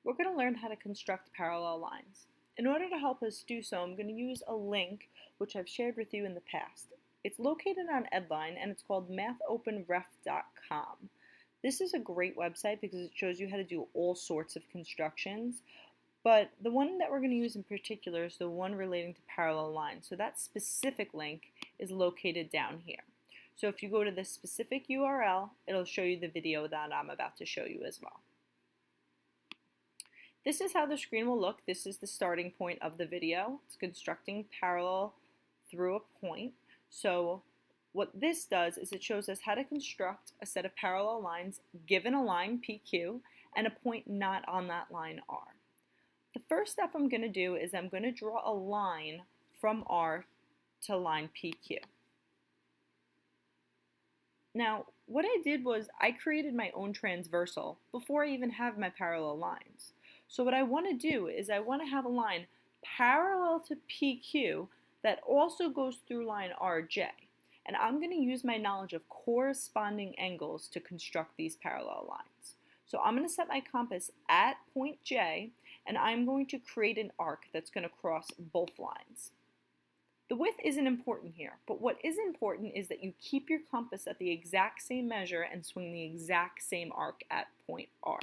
We're going to learn how to construct parallel lines. In order to help us do so, I'm going to use a link which I've shared with you in the past. It's located on Edline and it's called mathopenref.com. This is a great website because it shows you how to do all sorts of constructions, but the one that we're going to use in particular is the one relating to parallel lines. So that specific link is located down here. So if you go to this specific URL, it'll show you the video that I'm about to show you as well. This is how the screen will look. This is the starting point of the video. It's constructing parallel through a point. So what this does is it shows us how to construct a set of parallel lines given a line PQ and a point not on that line R. The first step I'm going to do is I'm going to draw a line from R to line PQ. Now, what I did was I created my own transversal before I even have my parallel lines. So what I want to do is I want to have a line parallel to PQ that also goes through line RJ. And I'm going to use my knowledge of corresponding angles to construct these parallel lines. So I'm going to set my compass at point J, and I'm going to create an arc that's going to cross both lines. The width isn't important here, but what is important is that you keep your compass at the exact same measure and swing the exact same arc at point R.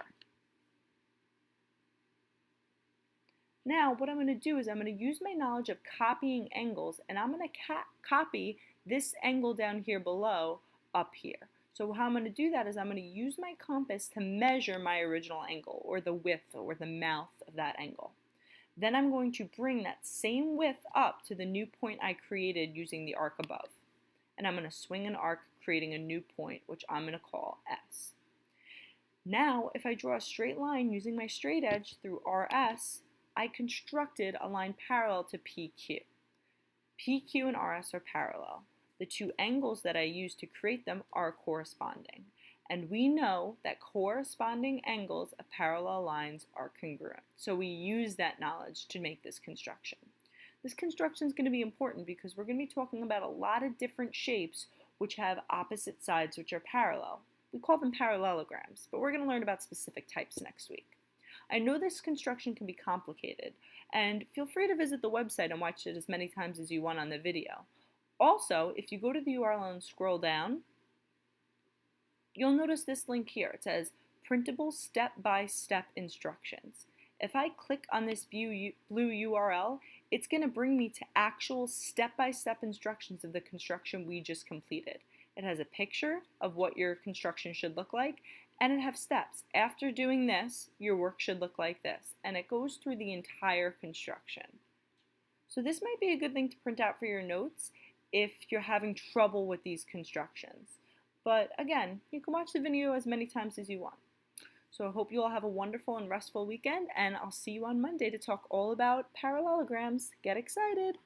Now, what I'm going to do is I'm going to use my knowledge of copying angles, and I'm going to copy this angle down here below up here. So how I'm going to do that is I'm going to use my compass to measure my original angle, or the width, or the mouth of that angle. Then I'm going to bring that same width up to the new point I created using the arc above. And I'm going to swing an arc, creating a new point, which I'm going to call S. Now, if I draw a straight line using my straight edge through RS, I constructed a line parallel to PQ. PQ and RS are parallel. The two angles that I used to create them are corresponding. And we know that corresponding angles of parallel lines are congruent. So we use that knowledge to make this construction. This construction is going to be important because we're going to be talking about a lot of different shapes which have opposite sides which are parallel. We call them parallelograms, but we're going to learn about specific types next week. I know this construction can be complicated, and feel free to visit the website and watch it as many times as you want on the video. Also, if you go to the URL and scroll down, you'll notice this link here. It says printable step-by-step instructions. If I click on this blue URL, it's going to bring me to actual step-by-step instructions of the construction we just completed. It has a picture of what your construction should look like, and it has steps. After doing this, your work should look like this, and it goes through the entire construction. So this might be a good thing to print out for your notes if you're having trouble with these constructions. But again, you can watch the video as many times as you want. So I hope you all have a wonderful and restful weekend, and I'll see you on Monday to talk all about parallelograms. Get excited!